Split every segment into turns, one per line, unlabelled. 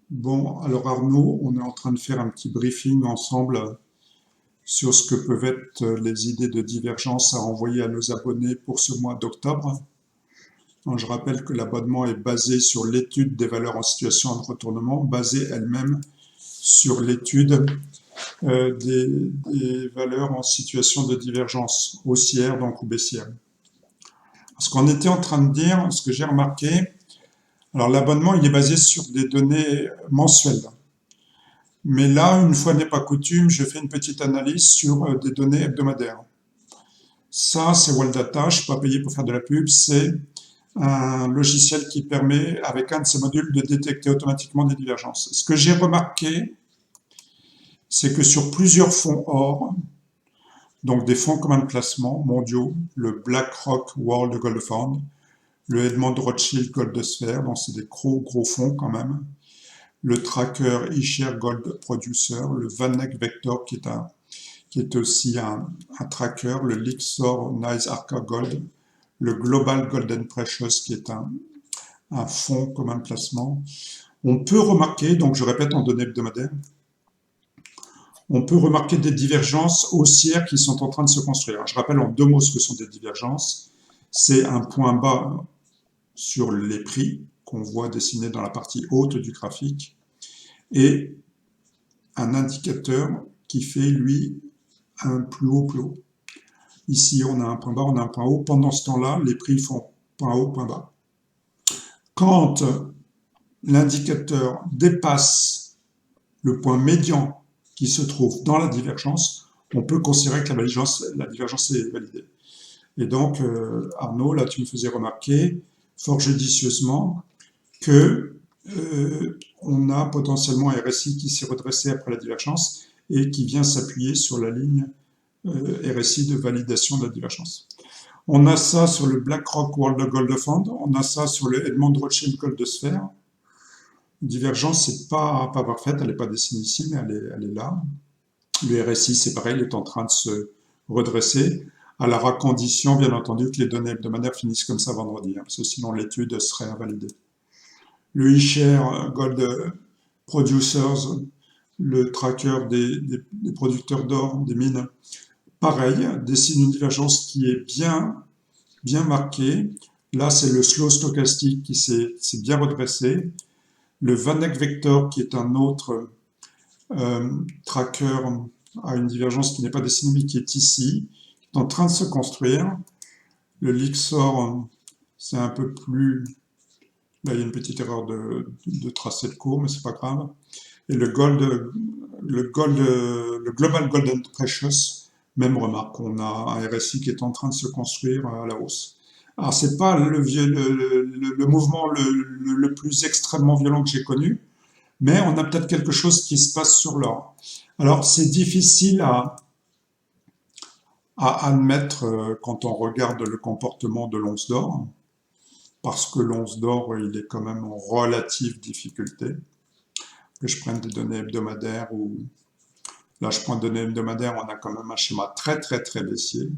Bon, alors Arnaud, on est en train de faire un petit briefing ensemble sur ce que peuvent être les idées de divergence à renvoyer à nos abonnés pour ce mois d'octobre. Donc, je rappelle que l'abonnement est basé sur l'étude des valeurs en situation de retournement, basée elle-même sur l'étude des valeurs en situation de divergence haussière donc ou baissière. Ce qu'on était en train de dire, ce que j'ai remarqué, alors l'abonnement il est basé sur des données mensuelles. Mais là, une fois n'est pas coutume, je fais une petite analyse sur des données hebdomadaires. Ça, c'est Waldata, je ne suis pas payé pour faire de la pub, c'est un logiciel qui permet, avec un de ses modules, de détecter automatiquement des divergences. Ce que j'ai remarqué, c'est que sur plusieurs fonds or, donc des fonds communs de placement mondiaux, le BlackRock World Gold Fund, le Edmond Rothschild Gold Sphere, donc c'est des gros fonds quand même, le tracker eShare Gold Producer, le VanEck Vector qui est aussi un tracker, le Lyxor Nice Arca Gold, le Global Golden Precious qui est un fonds commun de placement. On peut remarquer, donc je répète en données hebdomadaires, on peut remarquer des divergences haussières qui sont en train de se construire. Je rappelle en deux mots ce que sont des divergences. C'est un point bas sur les prix qu'on voit dessiné dans la partie haute du graphique et un indicateur qui fait, lui, un plus haut, plus haut. Ici, on a un point bas, on a un point haut. Pendant ce temps-là, les prix font point haut, point bas. Quand l'indicateur dépasse le point médian qui se trouve dans la divergence, on peut considérer que la divergence est validée. Et donc, Arnaud, là, tu me faisais remarquer, fort judicieusement, que on a potentiellement un RSI qui s'est redressé après la divergence et qui vient s'appuyer sur la ligne RSI de validation de la divergence. On a ça sur le BlackRock World Gold Fund, on a ça sur le Edmond Rothschild Gold Sphere. Divergence, c'est pas parfaite, elle n'est pas dessinée ici, mais elle est là. Le RSI, c'est pareil, il est en train de se redresser, à la condition, bien entendu, que les données hebdomadaires finissent comme ça vendredi, parce que sinon l'étude serait invalidée. Le eShare Gold Producers, le tracker des producteurs d'or, des mines, pareil, dessine une divergence qui est bien marquée. Là, c'est le slow stochastique qui s'est bien redressé. Le VanEck Vector, qui est un autre tracker, a une divergence qui n'est pas dessinée, mais qui est ici, qui est en train de se construire. Le Lyxor, c'est un peu plus... Là, il y a une petite erreur de tracé de cours, mais c'est pas grave. Et le Global Golden Precious, même remarque, on a un RSI qui est en train de se construire à la hausse. Alors, c'est pas le mouvement le plus extrêmement violent que j'ai connu, mais on a peut-être quelque chose qui se passe sur l'or. Alors, c'est difficile à admettre quand on regarde le comportement de l'once d'or, parce que l'once d'or, il est quand même en relative difficulté. Que je prenne des données hebdomadaires ou là je prends des données hebdomadaires, on a quand même un schéma très baissier.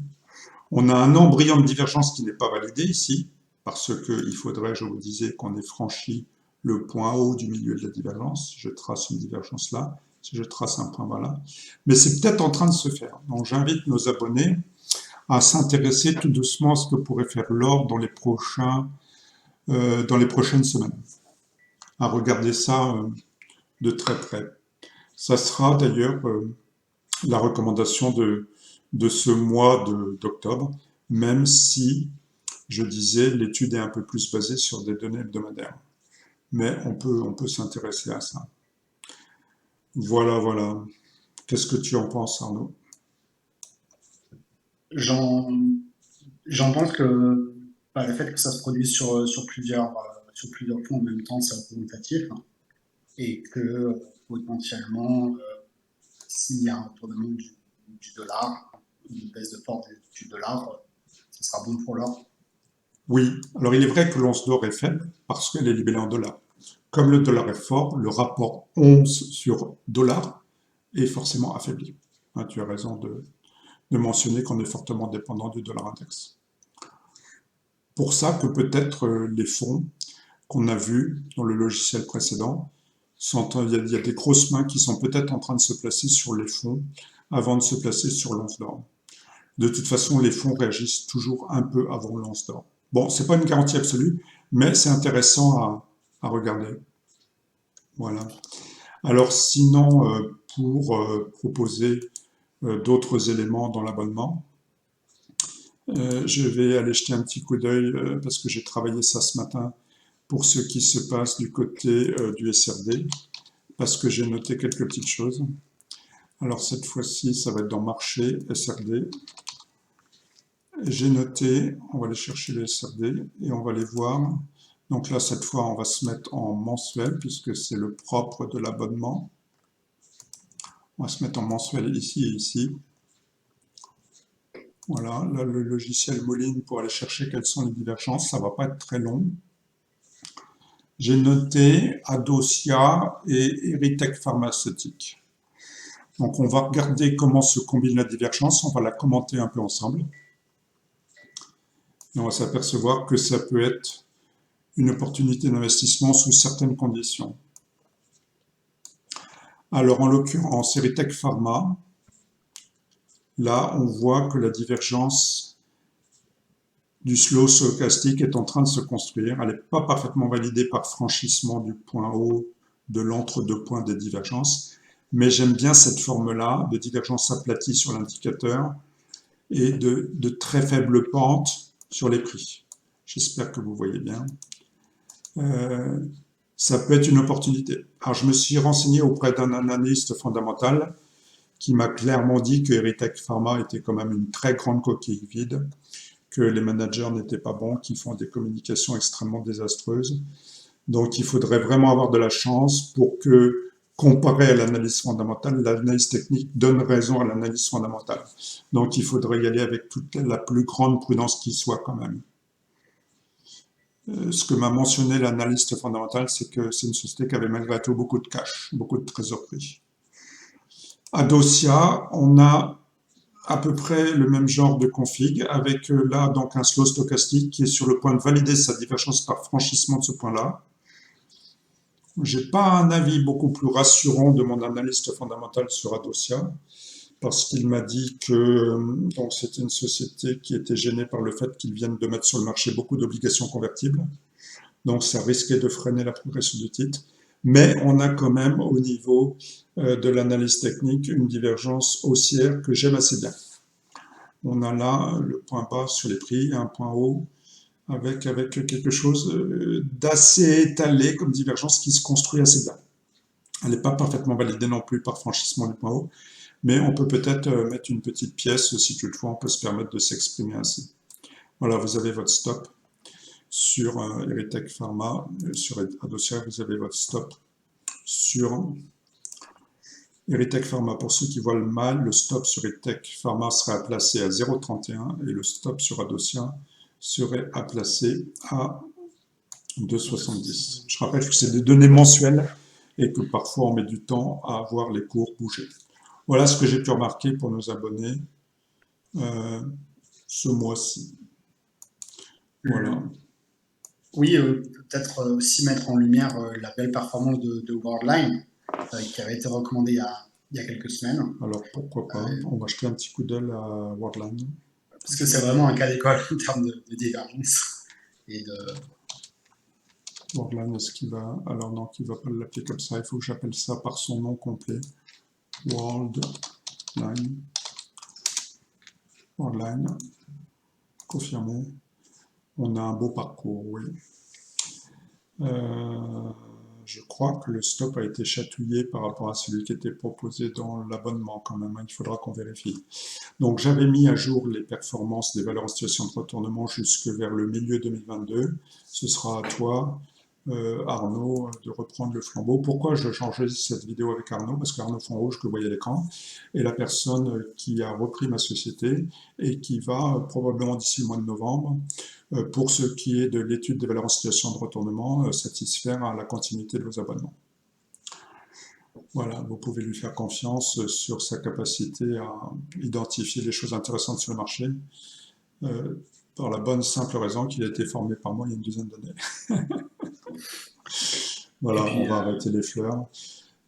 On a un embryon de divergence qui n'est pas validé ici, parce qu'il faudrait, je vous disais, qu'on ait franchi le point haut du milieu de la divergence. Je trace une divergence là, si je trace un point bas là. Mais c'est peut-être en train de se faire. Donc j'invite nos abonnés à s'intéresser tout doucement à ce que pourrait faire l'or dans les prochaines semaines. À regarder ça de très près. Ça sera d'ailleurs la recommandation de ce mois d'octobre, même si, je disais, l'étude est un peu plus basée sur des données hebdomadaires. Mais on peut s'intéresser à ça. Voilà. Qu'est-ce que tu en penses, Arnaud?
J'en j'en pense que le fait que ça se produise sur plusieurs fonds en même temps, c'est représentatif et que potentiellement, s'il y a un retournement du dollar, une baisse de force du dollar, ce sera bon pour l'or.
Oui, alors il est vrai que l'once d'or est faible parce qu'elle est libellée en dollars. Comme le dollar est fort, le rapport once sur dollar est forcément affaibli. Hein, tu as raison de mentionner qu'on est fortement dépendant du dollar index. Pour ça que peut-être les fonds qu'on a vus dans le logiciel précédent il y a des grosses mains qui sont peut-être en train de se placer sur les fonds avant de se placer sur l'once d'or. De toute façon, les fonds réagissent toujours un peu avant l'once d'or. Bon, c'est pas une garantie absolue, mais c'est intéressant à regarder. Voilà. Alors sinon, pour proposer d'autres éléments dans l'abonnement, je vais aller jeter un petit coup d'œil parce que j'ai travaillé ça ce matin pour ce qui se passe du côté du SRD, parce que j'ai noté quelques petites choses. Alors cette fois-ci, ça va être dans marché SRD. J'ai noté, on va aller chercher les SRD et on va les voir. Donc là, cette fois, on va se mettre en mensuel puisque c'est le propre de l'abonnement. On va se mettre en mensuel ici et ici. Voilà, là le logiciel mouline pour aller chercher quelles sont les divergences, ça va pas être très long. J'ai noté Adocia et Eritech Pharmaceutique. Donc on va regarder comment se combine la divergence, on va la commenter un peu ensemble. Et on va s'apercevoir que ça peut être une opportunité d'investissement sous certaines conditions. Alors en l'occurrence, Eritech Pharma, là on voit que la divergence du slow stochastique est en train de se construire. Elle n'est pas parfaitement validée par franchissement du point haut de l'entre-deux points des divergences, mais j'aime bien cette forme-là de divergence aplatie sur l'indicateur et de très faible pente sur les prix. J'espère que vous voyez bien. Ça peut être une opportunité. Alors je me suis renseigné auprès d'un analyste fondamental qui m'a clairement dit que Eritech Pharma était quand même une très grande coquille vide, que les managers n'étaient pas bons, qu'ils font des communications extrêmement désastreuses. Donc il faudrait vraiment avoir de la chance pour que, comparé à l'analyse fondamentale, l'analyse technique donne raison à l'analyse fondamentale. Donc il faudrait y aller avec toute la plus grande prudence qui soit quand même. Ce que m'a mentionné l'analyste fondamental, c'est que c'est une société qui avait malgré tout beaucoup de cash, beaucoup de trésorerie. Adocia, on a à peu près le même genre de config, avec là donc un slow stochastique qui est sur le point de valider sa divergence par franchissement de ce point-là. J'ai pas un avis beaucoup plus rassurant de mon analyste fondamental sur Adocia, parce qu'il m'a dit que donc c'était une société qui était gênée par le fait qu'ils viennent de mettre sur le marché beaucoup d'obligations convertibles. Donc ça risquait de freiner la progression du titre. Mais on a quand même au niveau de l'analyse technique une divergence haussière que j'aime assez bien. On a là le point bas sur les prix et un point haut avec quelque chose d'assez étalé comme divergence qui se construit assez bien. Elle n'est pas parfaitement validée non plus par franchissement du point haut, mais on peut peut-être mettre une petite pièce si toutefois on peut se permettre de s'exprimer ainsi. Voilà, vous avez votre stop sur Eritech Pharma, sur Adocia, vous avez votre stop sur Eritech Pharma. Pour ceux qui voient le mal, le stop sur Eritech Pharma serait à placer à 0,31 et le stop sur Adocia serait à placer à 2,70. Je rappelle que c'est des données mensuelles et que parfois on met du temps à voir les cours bouger. Voilà ce que j'ai pu remarquer pour nos abonnés ce mois-ci. Voilà.
Oui, peut-être aussi mettre en lumière la belle performance de Worldline, qui avait été recommandée il y a quelques semaines.
Alors pourquoi pas, on va jeter un petit coup d'œil à Worldline.
Parce que c'est vraiment un cas d'école en termes de divergence. Et de...
Worldline, est-ce qu'il va... Alors non, qu'il ne va pas l'appeler comme ça, il faut que j'appelle ça par son nom complet. Worldline. Worldline. Confirmé. On a un beau parcours, oui. Je crois que le stop a été chatouillé par rapport à celui qui était proposé dans l'abonnement quand même, il faudra qu'on vérifie. Donc j'avais mis à jour les performances des valeurs en situation de retournement jusque vers le milieu 2022. Ce sera à toi, Arnaud, de reprendre le flambeau. Pourquoi je changeais cette vidéo avec Arnaud? Parce qu'Arnaud Fond Rouge, que vous voyez à l'écran, est la personne qui a repris ma société et qui va probablement d'ici le mois de novembre, pour ce qui est de l'étude des valeurs en situation de retournement, satisfaire à la continuité de vos abonnements. Voilà, vous pouvez lui faire confiance sur sa capacité à identifier les choses intéressantes sur le marché, par la bonne simple raison qu'il a été formé par moi il y a une douzaine d'années.
Et
Voilà, on
puis,
va arrêter les fleurs.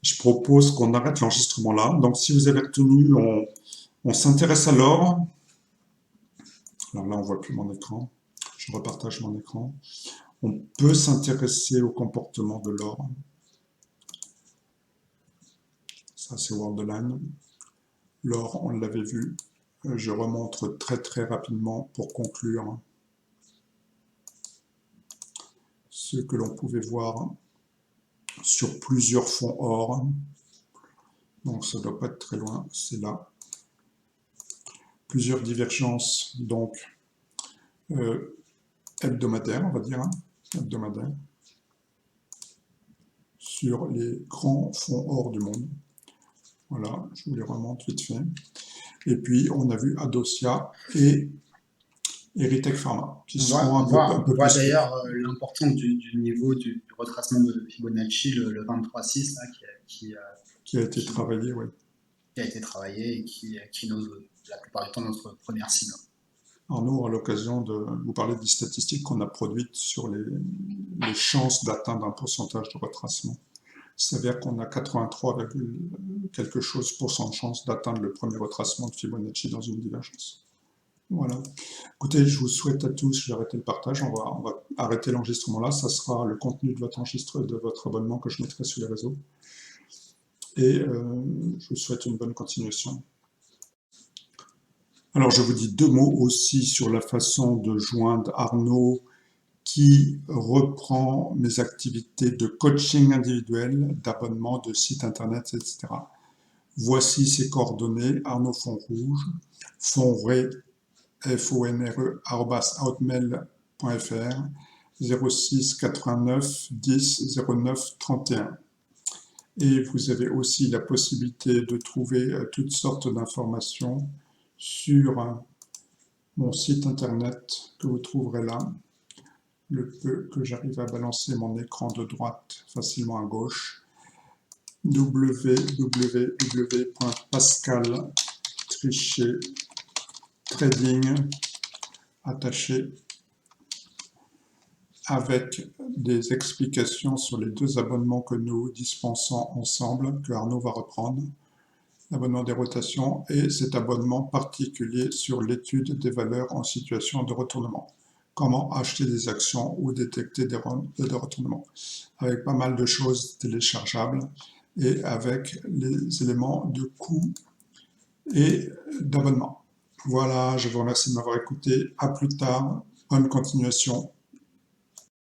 Je propose qu'on arrête l'enregistrement là. Donc, si vous avez retenu, on s'intéresse à l'or. Alors là, on voit plus mon écran. Je repartage mon écran. On peut s'intéresser au comportement de l'or. Ça, c'est Worldline. L'or, on l'avait vu. Je remontre très très rapidement pour conclure ce que l'on pouvait voir sur plusieurs fonds or. Donc ça ne doit pas être très loin, c'est là. Plusieurs divergences, donc hebdomadaires, on va dire, hebdomadaires, sur les grands fonds or du monde. Voilà, je vous les remonte vite fait. Et puis on a vu Adocia et Erytech Pharma, qui seront un
on
peu
voit
plus...
d'ailleurs l'importance du niveau du retracement de Fibonacci, le 23,6, là,
qui a été
qui,
travaillé, oui.
qui a été travaillé et qui est la plupart du temps notre première cible.
Arnaud aura l'occasion de vous parler des statistiques qu'on a produites sur les chances d'atteindre un pourcentage de retracement. Il s'avère qu'on a 83, quelque chose % de chance d'atteindre le premier retracement de Fibonacci dans une divergence. Voilà. Écoutez, je vous souhaite à tous, je vais arrêter le partage, on va arrêter l'enregistrement là, ça sera le contenu de votre abonnement que je mettrai sur les réseaux. Et je vous souhaite une bonne continuation. Alors je vous dis deux mots aussi sur la façon de joindre Arnaud qui reprend mes activités de coaching individuel, d'abonnement, de site internet, etc. Voici ses coordonnées, Arnaud Fonrouge, fonre, fonre, @outmail.fr, 06 89 10 09 31. Et vous avez aussi la possibilité de trouver toutes sortes d'informations sur mon site internet que vous trouverez là. Le peu que j'arrive à balancer mon écran de droite facilement à gauche, www.pascaltrichet-trading attaché avec des explications sur les deux abonnements que nous dispensons ensemble, que Arnaud va reprendre, l'abonnement des rotations et cet abonnement particulier sur l'étude des valeurs en situation de retournement. Comment acheter des actions ou détecter des retournements, avec pas mal de choses téléchargeables et avec les éléments de coût et d'abonnement. Voilà, je vous remercie de m'avoir écouté. À plus tard. Bonne continuation.